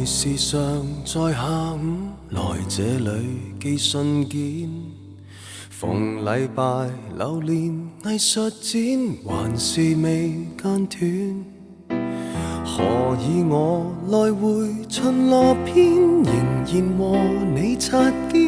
來時常在下午來這裏寄信件，逢禮拜流連藝術展，還是未間斷。何以我來回巡邏篇，仍然和你擦肩，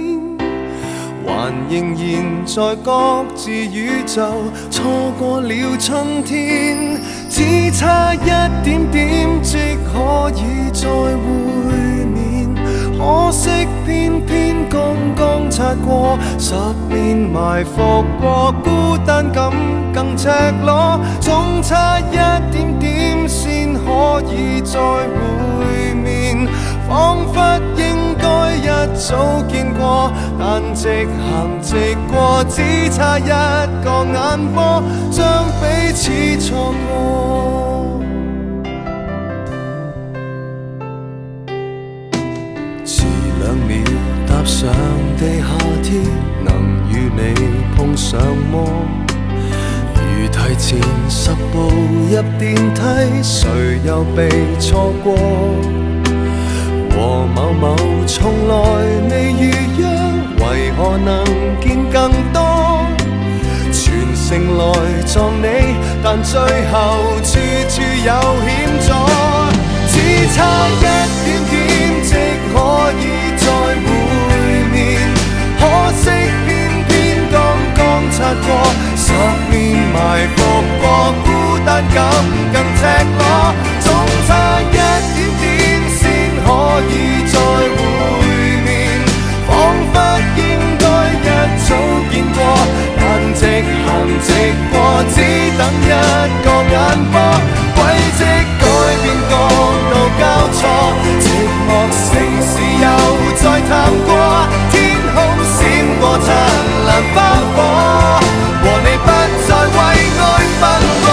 還仍然在各自宇宙錯過了春天，只差一點點即可以再會面，可惜偏偏剛剛擦過10年，埋伏過孤單感更赤裸，總差一點點先可以再會面，彷彿應該一早見過，但直行直過，只差一個眼波，將彼此錯過。遲2秒踏上地下鐵，能與你碰上麼？如提前10步入電梯，誰又被錯過？和某某從來未預約，為何能見更多？全城來撞你，但最後處處有險阻，只差一點點即可以再會面，可惜偏偏剛剛擦過10年，埋伏過孤單感更赤裸，總差一點點先可以再會面，彷彿應該一早見過，但直行直過，只等一個眼波，軌跡改變角度交錯，寂寞城市又再探過，天空閃過燦爛花火，和你不再為愛奔波，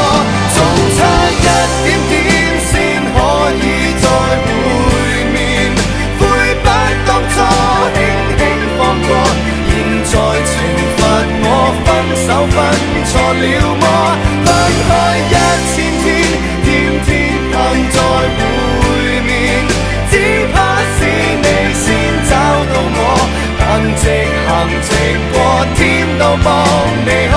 總差一點點先可以再會面，悔不當初輕輕放過，現在懲罰我分手分錯了麼？分開1000天，天天盼再會面，只怕是你先找到我，但直行直過，天都幫你去